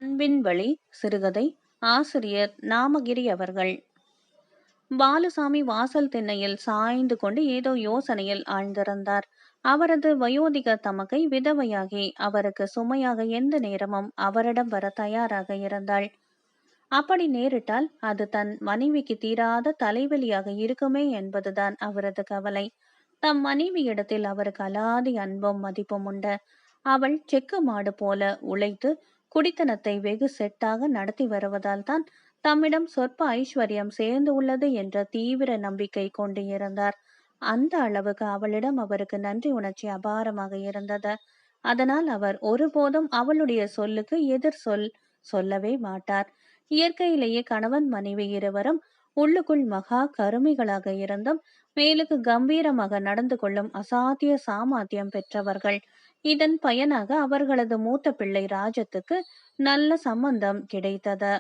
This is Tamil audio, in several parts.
அன்பின் வழி சிறுகதை. ஆசிரியர் நாமகிரி அவர்கள். பாலுசாமி வாசல் திண்ணையில் சாய்ந்து கொண்டு ஏதோ யோசனையில் ஆழ்ந்திருந்தார். அவரது வயோதிக தமக்கை விதவையாகி அவருக்கு சுமையாக எந்த நேரமும் அவரிடம் வர தயாராக இருந்தாள். அப்படி நேரிட்டால் அது தன் மனைவிக்கு தீராத தலைவலியாக இருக்குமே என்பதுதான் அவரது கவலை. தம் மனைவியிடத்தில் அவருக்கு அலாதி அன்பும் மதிப்பும் உண்டு. அவள் செக்கு மாடு போல உழைத்து குடித்தனத்தை வெகு செட்டாக நடத்தி வருவதால் தான் தம்மிடம் சொற்ப ஐஸ்வர்யம் சேர்ந்து உள்ளது என்ற தீவிர நம்பிக்கை கொண்டு இருந்தார். அந்த அளவுக்கு அவளிடம் அவருக்கு நன்றி உணர்ச்சி அபாரமாக இருந்தது. அதனால் அவர் ஒருபோதும் அவளுடைய சொல்லுக்கு எதிர் சொல்லவே மாட்டார். இயற்கையிலேயே கணவன் மனைவி இருவரும் உள்ளுக்குள் மகா கருமிகளாக இருந்தும் மேலுக்கு கம்பீரமாக நடந்து கொள்ளும் அசாத்திய சாமர்த்தியம் பெற்றவர்கள். இதன் பயனாக அவர்களது மூத்த பிள்ளை ராஜத்துக்கு நல்ல சம்பந்தம் கிடைத்தது.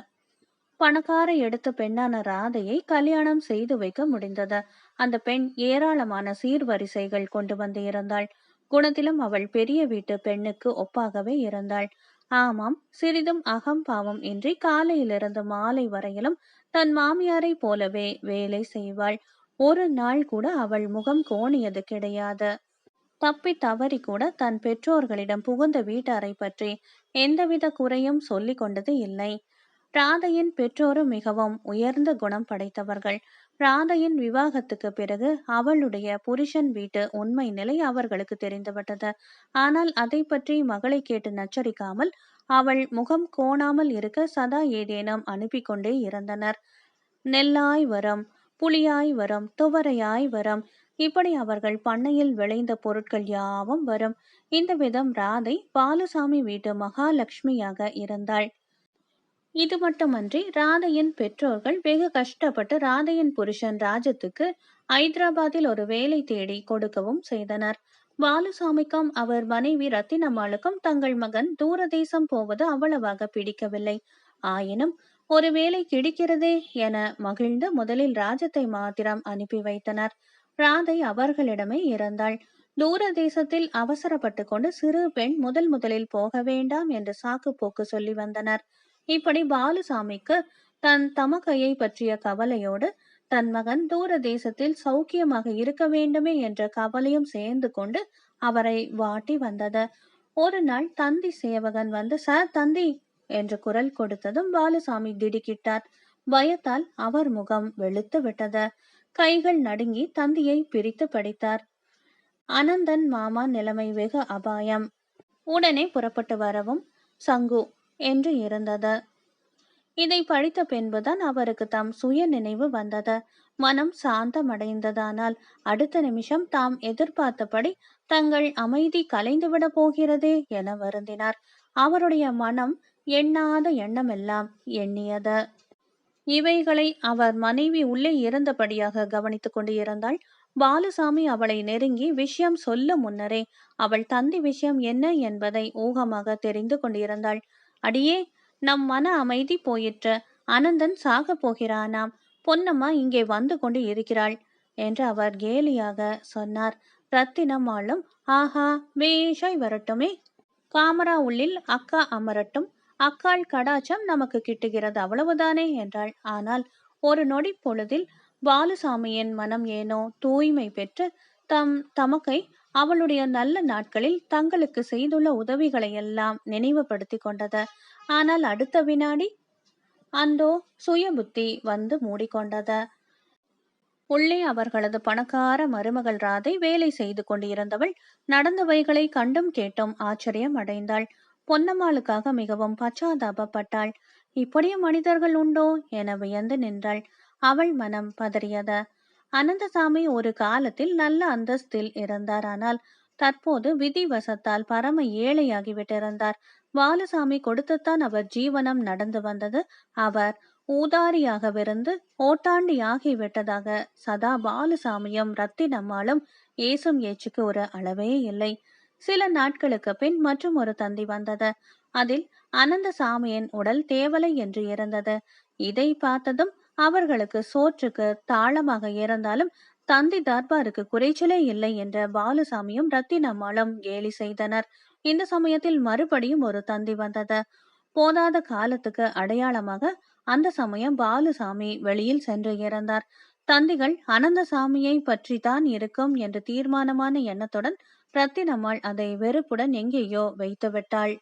பணக்கார எடுத்த பெண்ணான ராதையை கல்யாணம் செய்து வைக்க முடிந்தது. அந்த பெண் ஏராளமான சீர்வரிசைகள் கொண்டு வந்து இருந்தாள். குணத்திலும் அவள் பெரிய வீட்டு பெண்ணுக்கு ஒப்பாகவே இருந்தாள். ஆமாம், சிறிதும் அகம்பாவம் இன்றி காலையிலிருந்து மாலை வரையிலும் தன் மாமியாரை போலவே வேலை செய்வாள். ஒரு நாள் கூட அவள் முகம் கோணியது கிடையாது. தப்பி தவறி கூட தன் பெற்றோர்களிடம் புகுந்த வீட்டாரை பற்றி எந்தவித குறையும் சொல்லிக் கொண்டது இல்லை. ராதையின் பெற்றோரும் மிகவும் உயர்ந்த குணம் படைத்தவர்கள். ராதையின் விவாகத்துக்கு பிறகு அவளுடைய புருஷன் வீட்டு உண்மை நிலை அவர்களுக்கு தெரிந்துவிட்டது. ஆனால் அதை பற்றி மகளை கேட்டு நச்சரிக்காமல் அவள் முகம் கோணாமல் இருக்க சதா ஏதேனும் அனுப்பி கொண்டே இருந்தனர். நெல்லாய் வரம், புளியாய் வரம், துவரையாய் வரம், இப்படி அவர்கள் பண்ணையில் விளைந்த பொருட்கள் யாவும் வரும். இந்த விதம் ராதை பாலுசாமி வீட்டு மகாலட்சுமியாக இருந்தாள். இது மட்டுமன்றி ராதையின் பெற்றோர்கள் வெகு கஷ்டப்பட்டு ராதையின் புருஷன் ராஜத்துக்கு ஐதராபாத்தில் ஒரு வேலை தேடி கொடுக்கவும் செய்தனர். பாலுசாமிக்கும் அவர் மனைவி ரத்தினம்மாளுக்கும் தங்கள் மகன் தூரதேசம் போவது அவ்வளவாக பிடிக்கவில்லை. ஆயினும் ஒரு வேலை கிடைக்கிறதே என மகிழ்ந்து முதலில் ராஜத்தை மாத்திரம் அனுப்பி வைத்தனர். ராதை அவர்களிடமே இருந்தாள். தூர தேசத்தில் அவசரப்பட்டு கொண்டு சிறு பெண் முதலில் போக வேண்டாம் என்று சாக்கு போக்கு சொல்லி வந்தனர். இப்படி பாலுசாமிக்கு தன் தமக்கையை பற்றிய கவலையோடு தன் மகன் தூர தேசத்தில் சௌக்கியமாக இருக்க வேண்டுமே என்ற கவலையும் சேர்ந்து கொண்டு அவரை வாட்டி வந்தது. ஒரு நாள் தந்தி சேவகன் வந்து, சார் தந்தி என்று குரல் கொடுத்ததும் பாலுசாமி திடுக்கிட்டார். பயத்தால் அவர் முகம் வெளுத்து விட்டது. கைகள் நடுங்கி தந்தியை பிரித்து படித்தார். அனந்தன் மாமா நிலைமை வெகு அபாயம், உடனே புறப்பட்டு வரவும் சங்கு என்று இருந்தது. இதை படித்த பின்புதான் அவருக்கு தாம் சுய நினைவு வந்தது. மனம் சாந்தமடைந்ததானால் அடுத்த நிமிஷம் தாம் எதிர்பார்த்தபடி தங்கள் அமைதி கலைந்துவிட போகிறதே என வருந்தினார். அவருடைய மனம் எண்ணாத எண்ணமெல்லாம் எண்ணியது. இவைகளை அவர் மனைவி உள்ளே இருந்தபடியாக கவனித்துக் கொண்டு இருந்தாள். பாலுசாமி அவளை நெருங்கி விஷயம் சொல்லும் முன்னரே அவள் தந்தி விஷயம் என்ன என்பதை ஊகமாக தெரிந்து கொண்டிருந்தாள். அடியே, நம் மன அமைதி போயிற்று. அனந்தன் சாக போகிறானாம். பொன்னம்மா இங்கே வந்து கொண்டு இருக்கிறாள் என்று அவர் கேலியாக சொன்னார். ரத்தினம்மாளும், ஆஹா, வேஷாய் வரட்டுமே, காமரா உள்ளில் அக்கா அமரட்டும், அக்காள் கடாச்சம் நமக்கு கிட்டுகிறது, அவ்வளவுதானே என்றாள். ஆனால் ஒரு நொடி பொழுதில் பாலுசாமியின் மனம் ஏனோ தூய்மை பெற்று தமக்கை அவளுடைய நல்ல நாட்களில் தங்களுக்கு செய்துள்ள உதவிகளை எல்லாம் நினைவுபடுத்தி கொண்டது. ஆனால் அடுத்த வினாடி அந்தோ சுய புத்தி வந்து மூடிக்கொண்டது. உள்ளே அவர்களது பணக்கார மருமகள் ராதை வேலை செய்து கொண்டிருந்தவள் நடந்தவைகளை கண்டும் கேட்டும் ஆச்சரியம் அடைந்தாள். பொன்னம்மாளுக்காக மிகவும் பச்சாதாபப்பட்டாள். இப்படியும் மனிதர்கள் உண்டோ என வியந்து நின்றாள். அவள் மனம் பதறியது. அனந்தசாமி ஒரு காலத்தில் நல்ல அந்தஸ்தில் இருந்தார். ஆனால் தற்போது விதிவசத்தால் பரம ஏழையாகிவிட்டிருந்தார். பாலுசாமி கொடுத்துத்தான் அவர் ஜீவனம் நடந்து வந்தது. அவர் ஊதாரியாகவிருந்து ஓட்டாண்டியாகிவிட்டதாக சதா பாலுசாமியும் ரத்தினம்மாளும் ஏசும் ஏச்சுக்கு ஒரு அளவே இல்லை. சில நாட்களுக்கு பின் மற்றும் ஒரு தந்தி வந்தது. அதில் அனந்தசாமியின் உடல் தேவலை என்று இருந்தது. இதை பார்த்ததும் அவர்களுக்கு சோற்றுக்கு தாளமாக இருந்தாலும் தந்தி தர்பாருக்கு குறைச்சலே இல்லை என்ற பாலுசாமியும் ரத்தினம்மாளும் கேலி செய்தனர். இந்த சமயத்தில் மறுபடியும் ஒரு தந்தி வந்தது. போதாத காலத்துக்கு அடையாளமாக அந்த சமயம் பாலுசாமி வெளியில் சென்று இறந்தார். தந்திகள் அனந்தசாமியை பற்றி தான் இருக்கும் என்ற தீர்மானமான எண்ணத்துடன் ரத்தினம்மாள் அதை வெறுப்புடன் எங்கேயோ வைத்துவிட்டாள்.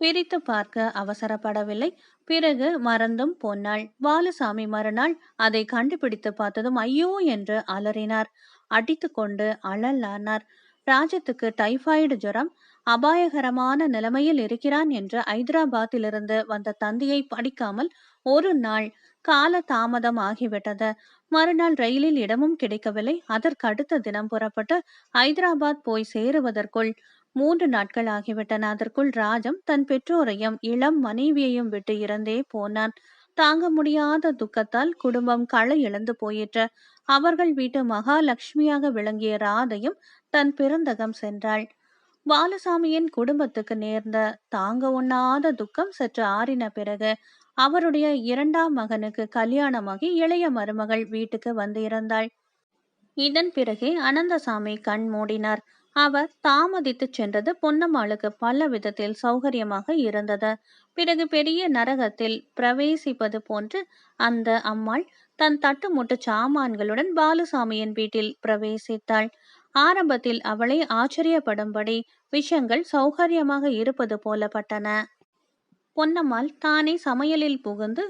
பிரித்து பார்க்க அவசரப்படவில்லை. பிறகு மறந்தும் போனாள். பாலுசாமி மறுநாள் அதை கண்டுபிடித்து பார்த்ததும் ஐயோ என்று அலறினார். அடித்து கொண்டு அழலானார். ராஜத்துக்கு டைபாய்டு ஜுரம், அபாயகரமான நிலைமையில் இருக்கிறான் என்று ஐதராபாத்திலிருந்து வந்த தந்தியை படிக்காமல் ஒரு நாள் கால தாமதம் ஆகிவிட்டது. மறுநாள் ரயிலில் இடமும் கிடைக்கவில்லை. அதற்கடுத்த தினம் புறப்பட்டு ஐதராபாத் போய் சேருவதற்குள் 3 நாட்கள் ஆகிவிட்டன. அதற்குள் ராஜம் தன் பெற்றோரையும் இளம் மனைவியையும் விட்டு இறந்தே போனான். தாங்க முடியாத துக்கத்தால் குடும்பம் களை இழந்து போயிற்று. அவர்கள் வீட்டு மகாலட்சுமியாக விளங்கிய ராதையும் தன் பிறந்தகம் சென்றாள். பாலுசாமியின் குடும்பத்துக்கு நேர்ந்த தாங்க உண்ணாத துக்கம் சற்று ஆறின பிறகு அவருடைய 2ஆம் மகனுக்கு கல்யாணமாகி இளைய மருமகள் வீட்டுக்கு வந்து இருந்தாள். இதன் பிறகே அனந்தசாமி கண் மூடினார். அவர் தாமதித்து சென்றது பொன்னம்மாளுக்கு பல விதத்தில் சௌகரியமாக இருந்தது. பிறகு பெரிய நரகத்தில் பிரவேசிப்பது போன்று அந்த அம்மாள் தன் தட்டுமுட்டு சாமான்களுடன் பாலுசாமியின் வீட்டில் பிரவேசித்தாள். ஆரம்பத்தில் அவளை ஆச்சரியப்படும்படி விஷயங்கள் சௌகரியமாக இருப்பது போலப்பட்டன. பொன்னம்மாள் தானே சமையலில் புகுந்து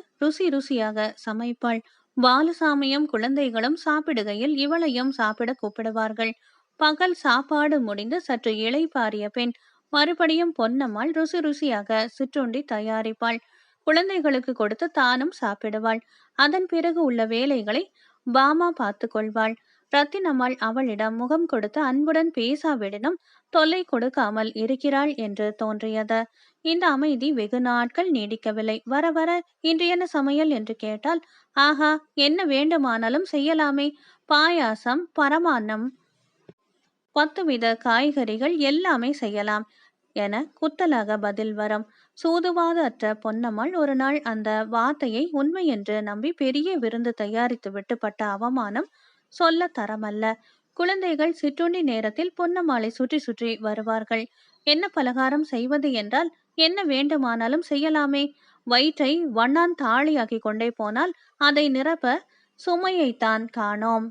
ருசியாக சமைப்பாள். பாலுசாமியும் குழந்தைகளும் சாப்பிடுகையில் இவளையும் சாப்பிட கூப்பிடுவார்கள். பகல் சாப்பாடு முடிந்து சற்று இளைப்பாறிய பின் மறுபடியும் பொன்னம்மாள் ருசியாக சிற்றுண்டி தயாரிப்பாள். குழந்தைகளுக்கு கொடுத்து தானும் சாப்பிடுவாள். அதன் பிறகு உள்ள வேலைகளை பாமா பார்த்து கொள்வாள். ரத்தினம்மாள் அவளிடம் முகம் கொடுத்து அன்புடன் பேசாவிடனும் தொல்லை கொடுக்காமல் இருக்கிறாள் என்று தோன்றியது. இந்த அமைதி வெகு நாட்கள் நீடிக்கவில்லை. வர வர இன்று என்ன சமையல் என்று கேட்டால், ஆஹா, என்ன வேண்டுமானாலும் செய்யலாமே, பாயாசம், பரமான்னம், 10 வித காய்கறிகள் எல்லாமே செய்யலாம் என குத்தலாக பதில் வரும். சூதுவாத அற்ற பொன்னம்மாள் ஒரு நாள் அந்த வார்த்தையை உண்மை என்று நம்பி பெரிய விருந்து தயாரித்து விட்டு பட்ட அவமானம் சொல்ல தரமல்ல. குழந்தைகள் சிற்றுண்டி நேரத்தில் பொன்னம்மாளை சுற்றி வருவார்கள். என்ன பலகாரம் செய்வது என்றால், என்ன வேண்டுமானாலும் செய்யலாமே, வயிற்றை வண்ணான் தாளியாக்கி கொண்டே போனால் அதை நிரப்ப சுமையைத்தான் காணோம்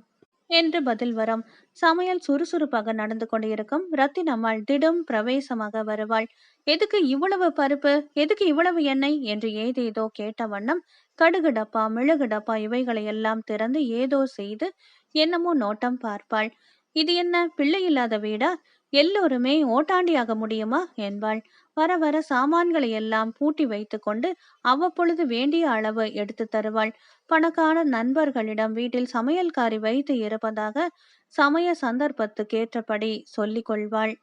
என்று பதில் வரும். சமையல் சுறுசுறுப்பாக நடந்து கொண்டிருக்கும். ரத்தினம்மாள் திடும் பிரவேசமாக வருவாள். எதுக்கு இவ்வளவு பருப்பு, எதுக்கு இவ்வளவு எண்ணெய் என்று ஏதேதோ கேட்ட வண்ணம் கடுகு டப்பா, மிளகு டப்பா இவைகளையெல்லாம் திறந்து ஏதோ செய்து என்னமோ நோட்டம் பார்ப்பாள். இது என்ன பிள்ளை இல்லாத வீடா, எல்லோருமே ஓட்டாண்டியாக முடியுமா என்பாள். வர வர சாமான்களை எல்லாம் பூட்டி வைத்து கொண்டு அவ்வப்பொழுது வேண்டிய அளவு எடுத்து தருவாள். பணக்கார நண்பர்களிடம் வீட்டில் சமையல்காரி வைத்து இருப்பதாக சமய சந்தர்ப்பத்துக்கேற்றபடி சொல்லிக் கொள்வாள்.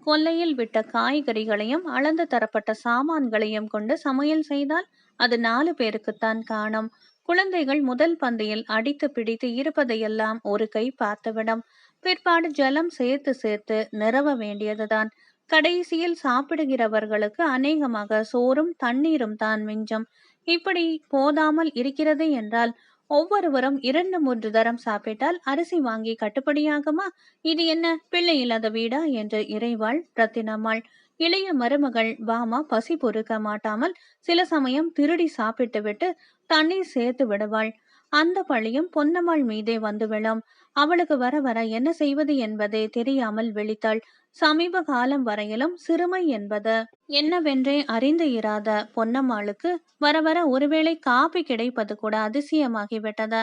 கொல்லையில் விட்ட காய்கறிகளையும் அளந்து தரப்பட்ட சாமான்களையும் கொண்டு சமையல் செய்தால் அது 4 பேருக்குத்தான் காணும். குழந்தைகள் முதல் பந்தியில் அடித்து பிடித்து இருப்பதையெல்லாம் ஒரு கை பார்த்துவிடும். பிற்பாடு ஜலம் சேர்த்து நிறவ வேண்டியதுதான். கடைசியில் சாப்பிடுகிறவர்களுக்கு அநேகமாக சோறும் தண்ணீரும் தான் மிஞ்சும். இப்படி போதாமல் இருக்கிறது என்றால் ஒவ்வொருவரும் 2-3 தரம் சாப்பிட்டால் அரிசி வாங்கி கட்டுப்படியாகுமா? இது என்ன பிள்ளை இல்லாத வீடா என்று இறைவாள் ரத்தினம்மாள். இளைய மருமகள் பாமா பசி பொறுக்க மாட்டாமல் சில சமயம் திருடி சாப்பிட்டு விட்டு தண்ணீர் சேர்த்து விடுவாள். அந்த பழியும் பொன்னம்மாள் மீதே வந்து விழும். அவளுக்கு வர வர என்ன செய்வது என்பதே தெரியாமல் விழித்தாள். சமீப காலம் வரையிலும் சிறுமை என்பது என்னவென்றே அறிந்து இராத பொன்னம்மாளுக்கு வர வர ஒருவேளை காப்பி கிடைப்பது கூட அதிசயமாகிவிட்டது.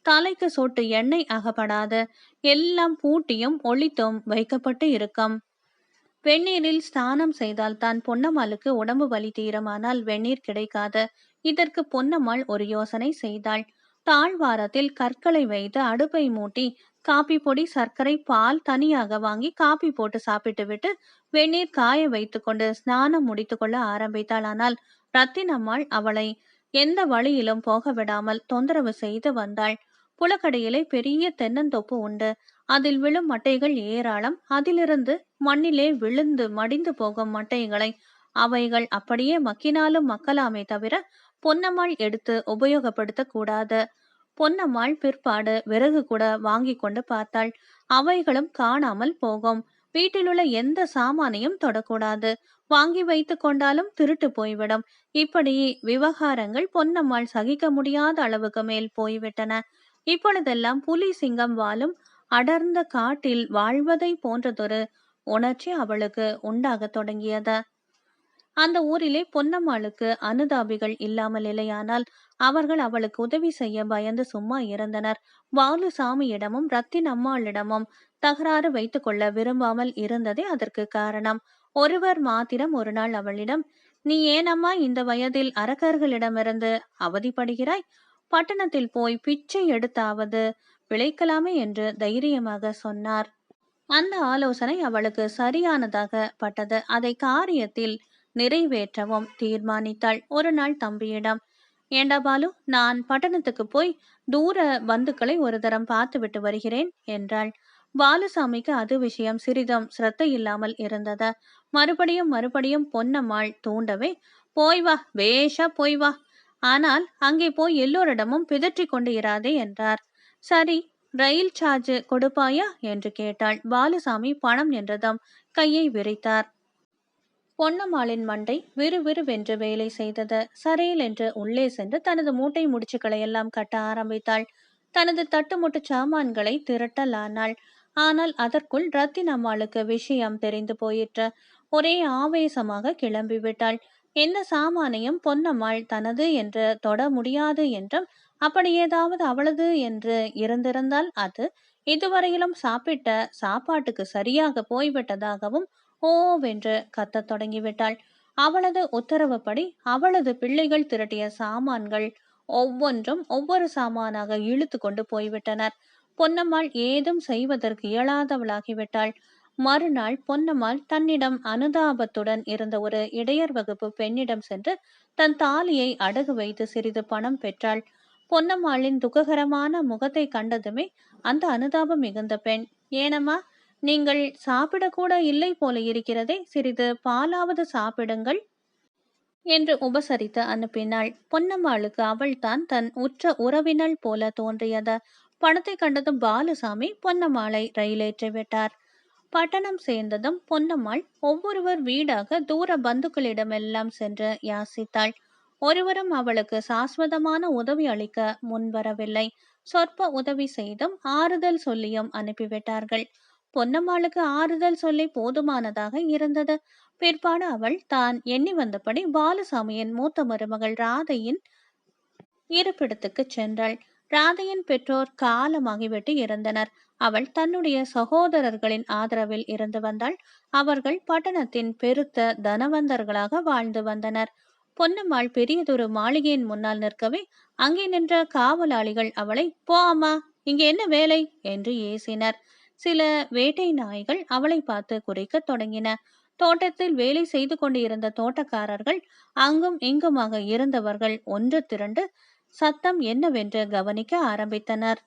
தலைக்கு சொட்டு எண்ணெய் அகப்படாது. எல்லாம் பூட்டியும் ஒளித்தும் வைக்கப்பட்டு இருக்கும். வெந்நீரில் ஸ்நானம் செய்தால் தான் பொன்னம்மாளுக்கு உடம்பு வலி தீருமானால் வெந்நீர் கிடைக்காது. இதற்கு பொன்னம்மாள் ஒரு யோசனை செய்தாள். தாழ்வாரத்தில் கற்களை வைத்து அடுப்பை மூட்டி காப்பி பொடி, சர்க்கரை, பால் தனியாக வாங்கி காப்பி போட்டு சாப்பிட்டு விட்டு வெந்நீர் காய வைத்து கொண்டு ஸ்நானம் முடித்து கொள்ள ஆரம்பித்தாள். ஆனால் ரத்தினம்மாள் அவளை எந்த வழியிலும் போக விடாமல் தொந்தரவு செய்து வந்தாள். புலக்கடையிலே பெரிய தென்னந்தோப்பு உண்டு. அதில் விழும் மட்டைகள் ஏராளம். அதிலிருந்து மண்ணிலே விழுந்து மடிந்து போகும் மட்டைகளை அவைகள் அப்படியே மக்கினாலும் மக்கலாமே தவிர பொன்னம்மாள் எடுத்து உபயோகப்படுத்த கூடாது. பொன்னம்மாள் பிற்பாடு விறகு கூட வாங்கி கொண்டு பார்த்தாள். அவைகளும் காணாமல் போகும். வீட்டிலுள்ள எந்த சாமானையும் தொடக்கூடாது. வாங்கி வைத்து கொண்டாலும் திருட்டு போய்விடும். இப்படி விவகாரங்கள் பொன்னம்மாள் சகிக்க முடியாத அளவுக்கு மேல் போய்விட்டன. இப்பொழுதெல்லாம் புலி சிங்கம் வாழும் அடர்ந்த காட்டில் வாழ்வதை போன்றதொரு உணர்ச்சி அவளுக்கு உண்டாகத் தொடங்கியது. அந்த ஊரிலே பொன்னம்மாளுக்கு அனுதாபிகள் இல்லாமல் இல்லையானால் அவர்கள் அவளுக்கு உதவி செய்ய பயந்து சும்மா இருந்தனர். பாலுசாமியிடமும் ரத்தினம்மாளிடமும் தகராறு வைத்துக் கொள்ள விரும்பாமல் இருந்ததே அதற்கு காரணம். ஒருவர் மாத்திரம் ஒரு நாள் அவளிடம், நீ ஏனம்மா இந்த வயதில் அரக்கர்களிடமிருந்து அவதிப்படுகிறாய்? பட்டணத்தில் போய் பிச்சை எடுத்தாவது பிழைக்கலாமே என்று தைரியமாக சொன்னார். அந்த ஆலோசனை அவளுக்கு சரியானதாக பட்டது. அதை காரியத்தில் நிறைவேற்றவும் தீர்மானித்தாள். ஒரு நாள் தம்பியிடம், ஏண்டா பாலு, நான் பட்டணத்துக்கு போய் தூர பந்துக்களை ஒரு தரம் பார்த்துவிட்டு வருகிறேன் என்றாள். பாலுசாமிக்கு அது விஷயம் சிறிதும் சிரத்தை இல்லாமல் இருந்தது. மறுபடியும் பொன்னம்மாள் தூண்டவே, போய் வா, பேஷா போய் வா, ஆனால் அங்கே போய் எல்லோரிடமும் பிதற்றிக் கொண்டு இராதே என்றார். சரி, ரயில் சார்ஜ் கொடுப்பாயா என்று கேட்டாள். பாலுசாமி பணம் என்றதும் கையை விரித்தார். பொன்னம்மாளின் மண்டை விறுவிறுவென்று வேலை செய்தது. சரையில் என்று உள்ளே சென்று தனது மூட்டை முடிச்சுக்களை எல்லாம் கட்ட ஆரம்பித்தாள். தனது தட்டுமுட்டு சாமான்களை திரட்டலானாள். ஆனால் அதற்குள் ரத்தினம்மாளுக்கு விஷயம் தெரிந்து போயிற்று. ஒரே ஆவேசமாக கிளம்பிவிட்டாள். எந்த சாமானையும் பொன்னம்மாள் தனது என்று தொட முடியாது என்றும், அப்படி ஏதாவது அவளது என்று இருந்திருந்தால் அது இதுவரையிலும் சாப்பிட்ட சாப்பாட்டுக்கு சரியாக போய்விட்டதாகவும் ஓவென்று கத்தத் தொடங்கிவிட்டாள். அவளது உத்தரவுப்படி அவளது பிள்ளைகள் திரட்டிய சாமான்கள் ஒவ்வொன்றும் ஒவ்வொரு சாமானாக இழுத்து கொண்டு போய்விட்டனர். பொன்னம்மாள் ஏதும் செய்வதற்கு இயலாதவளாகிவிட்டாள். மறுநாள் பொன்னம்மாள் தன்னிடம் அனுதாபத்துடன் இருந்த ஒரு இடையர் வகுப்பு பெண்ணிடம் சென்று தன் தாலியை அடகு வைத்து சிறிது பணம் பெற்றாள். பொன்னம்மாளின் துக்ககரமான முகத்தை கண்டதுமே அந்த அனுதாபம் மிகுந்த பெண், ஏனம்மா, நீங்கள் சாப்பிடக்கூட இல்லை போல இருக்கிறதே, சிறிது பாலாவது சாப்பிடுங்கள் என்று உபசரித்து அனுப்பினாள். பொன்னம்மாளுக்கு அவள்தான் தன் உற்ற உறவினள் போல தோன்றியது. பணத்தை கண்டதும் பாலுசாமி பொன்னம்மாளை ரயிலேற்றி விட்டார். பட்டணம் சேர்ந்ததும் பொன்னம்மாள் ஒவ்வொருவர் வீடாக தூர பந்துக்களிடமெல்லாம் சென்று யாசித்தாள். ஒருவரும் அவளுக்கு சாஸ்வதமான உதவி அளிக்க முன்வரவில்லை. சொற்ப உதவி செய்தும் ஆறுதல் சொல்லியும் அனுப்பிவிட்டார்கள். பொன்னம்மாளுக்கு ஆறுதல் சொல்லி போதுமானதாக இருந்தது. பிற்பாடு அவள் தான் எண்ணி வந்தபடி பாலுசாமியின் மூத்த மருமகள் ராதையின் இருப்பிடத்துக்கு சென்றாள். ராதையின் பெற்றோர் காலமாகிவிட்டு இருந்தனர். அவள் தன்னுடைய சகோதரர்களின் ஆதரவில் இருந்து வந்தாள். அவர்கள் பட்டணத்தின் பெருத்த தனவந்தர்களாக வாழ்ந்து வந்தனர். பொன்னம்மாள் பெரியதொரு மாளிகையின் முன்னால் நிற்கவே அங்கே நின்ற காவலாளிகள் அவளை, போ அம்மா, இங்கே என்ன வேலை என்று ஏசினர். சில வேட்டை நாய்கள் அவளை பார்த்து குறைக்கத் தொடங்கின. தோட்டத்தில் வேலை செய்து கொண்டு இருந்த தோட்டக்காரர்கள், அங்கும் இங்குமாக இருந்தவர்கள் ஒன்று திரண்டு சத்தம் என்னவென்று கவனிக்க ஆரம்பித்தனர்.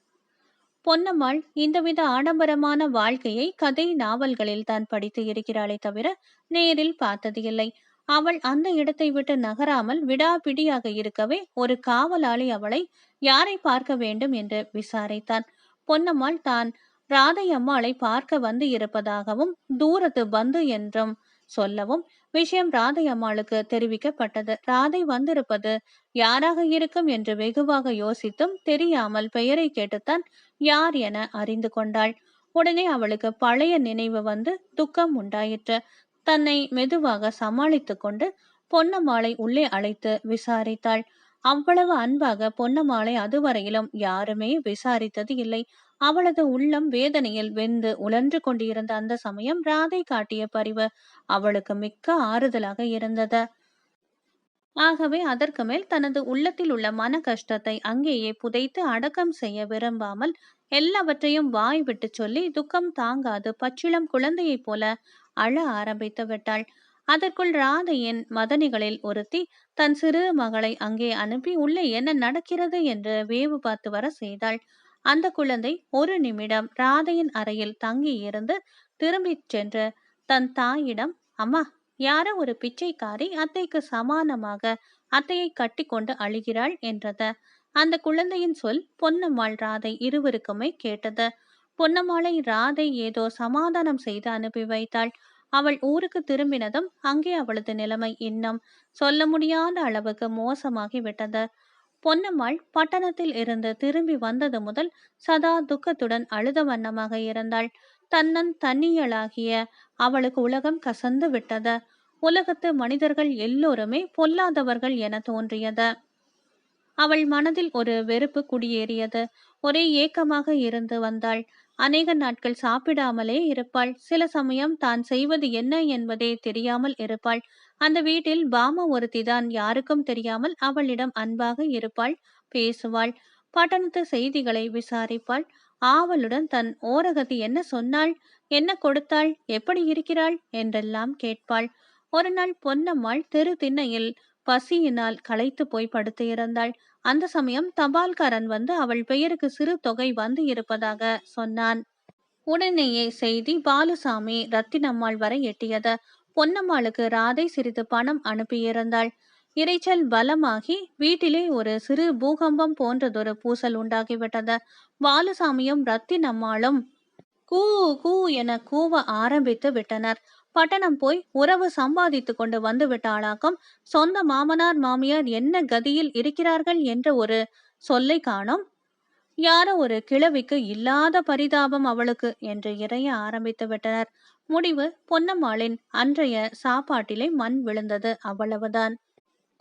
பொன்னம்மாள் இந்தவித ஆடம்பரமான வாழ்க்கையை கதை நாவல்களில் தான் படித்து இருக்கிறாளே தவிர நேரில் பார்த்தது இல்லை. அவள் அந்த இடத்தை விட்டு நகராமல் விடாபிடியாக இருக்கவே ஒரு காவலாளி அவளை யாரை பார்க்க வேண்டும் என்று விசாரித்தான். பொன்னம்மாள் தான் ராதை அம்மாளை பார்க்க வந்து இருப்பதாகவும் தூரத்து பந்து என்றும் சொல்லவும் விஷயம் ராதை அம்மாளுக்கு தெரிவிக்கப்பட்டது. ராதை வந்திருப்பது யாராக இருக்கும் என்று வெகுவாக யோசித்தும் தெரியாமல் பெயரை கேட்டுத்தான் யார் என அறிந்து கொண்டாள். உடனே அவளுக்கு பழைய நினைவு வந்து துக்கம் உண்டாயிற்று. தன்னை மெதுவாக சமாளித்து கொண்டு பொன்னம்மாளை உள்ளே அழைத்து விசாரித்தாள். அவ்வளவு அன்பாக பொன்னம்மாளை அதுவரையிலும் யாருமே விசாரித்தது இல்லை. அவளது உள்ளம் வேதனையில் வெந்து உழன்று கொண்டிருந்த அந்த சமயம் ராதை காட்டிய பரிவு அவளுக்கு மிக்க ஆறுதலாக இருந்தது. ஆகவே அதற்கு மேல் தனது உள்ளத்தில் உள்ள மன கஷ்டத்தை அங்கேயே புதைத்து அடக்கம் செய்ய விரும்பாமல் எல்லாவற்றையும் வாய் விட்டு சொல்லி துக்கம் தாங்காது பச்சிளம் குழந்தையைப் போல அழ ஆரம்பித்து விட்டாள். அதற்குள் ராதையின் மதனிகளில் ஒருத்தி தன் சிறு மகளை அங்கே அனுப்பி உள்ளே என்ன நடக்கிறது என்று வேவு பார்த்து வர செய்தாள். அந்த குழந்தை ஒரு நிமிடம் ராதையின் அறையில் தங்கி இருந்து திரும்பிச் சென்று தன் தாயிடம், அம்மா, யாரோ ஒரு பிச்சைக்காரி அத்தைக்கு சமானமாக அத்தையை கட்டி கொண்டு அழுகிறாள் என்றது. அந்த குழந்தையின் சொல் பொன்னம்மாள் ராதை இருவருக்குமே கேட்டது. பொன்னம்மாளை ராதை ஏதோ சமாதானம் செய்து அனுப்பி வைத்தாள். அவள் ஊருக்கு திரும்பினதும் அங்கே அவளது நிலைமை இன்னும் சொல்ல முடியாத அளவுக்கு மோசமாகி விட்டது. பொன்னம்மாள் பட்டணத்தில் இருந்து திரும்பி வந்தது முதல் சதா துக்கத்துடன் அழுத வண்ணமாக இருந்தாள். தன்னியலாகிய அவளுக்கு உலகம் கசந்து விட்டது. உலகத்து மனிதர்கள் எல்லோருமே பொல்லாதவர்கள் என தோன்றியது. அவள் மனதில் ஒரு வெறுப்பு குடியேறியது. ஒரே ஏக்கமாக இருந்து வந்தாள். அநேக நாட்கள் சாப்பிடாமலே இருப்பாள். சில சமயம் தான் செய்வது என்ன என்பதே தெரியாமல் இருப்பாள். அந்த வீட்டில் பாமா ஒருத்திதான் யாருக்கும் தெரியாமல் அவளிடம் அன்பாக இருப்பாள், பேசுவாள், பட்டணத்து செய்திகளை விசாரிப்பாள். ஆவலுடன் தன் ஓரகத்தி என்ன சொன்னாள், என்ன கொடுத்தாள், எப்படி இருக்கிறாள் என்றெல்லாம் கேட்பாள். ஒரு நாள் பொன்னம்மாள் தெரு திண்ணையில் பசியினால் களைத்து போய் படுத்து இருந்தாள். அந்த சமயம் தபால்காரன் வந்து அவள் பெயருக்கு சிறு தொகை வந்து இருப்பதாக சொன்னான். உடனேயே செய்தி பாலுசாமி ரத்தினம்மாள் வரை எட்டியது. பொன்னம்மாளுக்கு ராதை சிறிது பணம் அனுப்பியிருந்தாள். இரைச்சல் பலமாகி வீட்டிலே ஒரு சிறு பூகம்பம் போன்றதொரு பூசல் உண்டாகிவிட்டது. பாலுசாமியும் ரத்தினம்மாளும் கூ கூ என கூவ ஆரம்பித்து விட்டனர். பட்டணம் போய் உறவு சம்பாதித்து கொண்டு வந்து விட்டாளாக்கும். சொந்த மாமனார் மாமியார் என்ன கதியில் இருக்கிறார்கள் என்ற ஒரு சொல்லை காணோம். யாரோ ஒரு கிழவிக்கு இல்லாத பரிதாபம் அவளுக்கு என்று இறைய ஆரம்பித்து விட்டனர். முடிவு பொன்னம்மாளின் அன்றைய சாப்பாட்டிலே மண் விழுந்தது, அவ்வளவுதான்.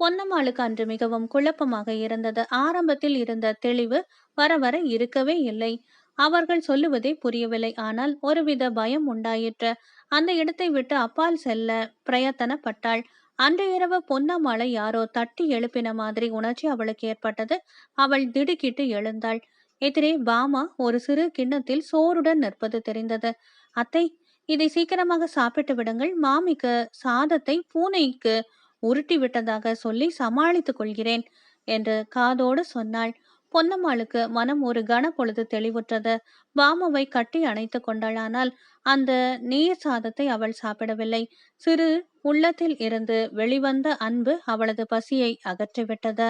பொன்னம்மாளுக்கு அன்று மிகவும் குழப்பமாக இருந்தது. ஆரம்பத்தில் இருந்த தெளிவு வர வர இருக்கவே இல்லை. அவர்கள் சொல்லுவதே புரியவில்லை. ஆனால் ஒருவித பயம் உண்டாயிற்று. அந்த இடத்தை விட்டு அப்பால் செல்ல பிரயத்தனப்பட்டாள். அன்று இரவு பொன்னம்மாளை யாரோ தட்டி எழுப்பின மாதிரி உணர்ச்சி அவளுக்கு ஏற்பட்டது. அவள் திடுக்கிட்டு எழுந்தாள். எதிரே பாமா ஒரு சிறு கிண்ணத்தில் சோறுடன் நிற்பது தெரிந்தது. அத்தை, இதை சீக்கிரமாக சாப்பிட்டு விடுங்கள். மாமிக்கு சாதத்தை பூனைக்கு உருட்டி விட்டதாக சொல்லி சமாளித்துக் கொள்கிறேன் என்று காதோடு சொன்னாள். பொன்னம்மாளுக்கு மனம் ஒரு கன பொழுது தெளிவுற்றது. பாமாவை கட்டி அணைத்து கொண்டாள். ஆனால் அந்த நீர் சாதத்தை அவள் சாப்பிடவில்லை. சிறு உள்ளத்தில் இருந்து வெளிவந்த அன்பு அவளது பசியை அகற்றிவிட்டது.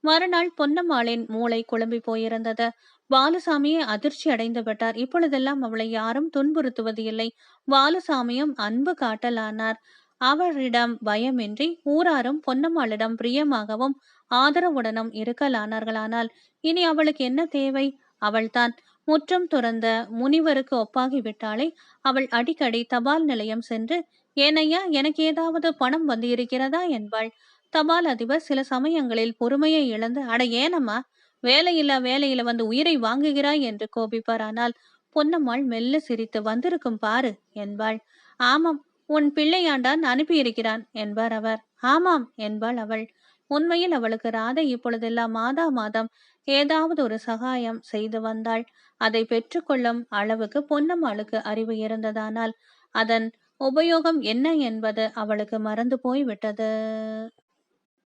மறுநாள் பொன்னம்மாளின் மூளை குழம்பி போயிருந்தது. பாலுசாமியை அதிர்ச்சி அடைந்து விட்டார். இப்பொழுதெல்லாம் அவளை யாரும் துன்புறுத்துவது இல்லை. பாலுசாமியும் அன்பு காட்டலானார். அவரிடம் பயமின்றி ஊராரும் பொன்னம்மாளிடம் பிரியமாகவும் ஆதரவுடனும் இருக்கலானார்களானால் இனி அவளுக்கு என்ன தேவை? அவள்தான் முற்றம் துறந்த முனிவருக்கு ஒப்பாகி விட்டாளே. அவள் அடிக்கடி தபால் நிலையம் சென்று, ஏனையா, எனக்கு ஏதாவது பணம் வந்து இருக்கிறதா என்பாள். தபால் அதிபர் சில சமயங்களில் பொறுமையை இழந்து, அட ஏனம்மா, வேலையில வந்து உயிரை வாங்குகிறாய் என்று கோபிப்பார். ஆனால் பொன்னம்மாள் மெல்ல சிரித்து, வந்திருக்கும் பாரு என்பாள். ஆமாம், உன் பிள்ளையாண்டான் அனுப்பியிருக்கிறான் என்பார் அவர். ஆமாம் என்பாள் அவள். உண்மையில் அவளுக்கு ராதை இப்பொழுதெல்லாம் மாதா மாதம் ஏதாவது ஒரு சகாயம் செய்து வந்தாள். அதை பெற்றுக்கொள்ளும் அளவுக்கு பொன்னம்மாளுக்கு அறிவு இருந்ததானால் அதன் உபயோகம் என்ன என்பது அவளுக்கு மறந்து போய் விட்டது.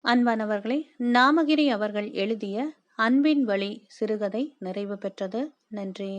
அன்பானவர்களே, நாமகிரி அவர்கள் எழுதிய அன்பின் வழி சிறுகதை நிறைவு பெற்றது. நன்றி.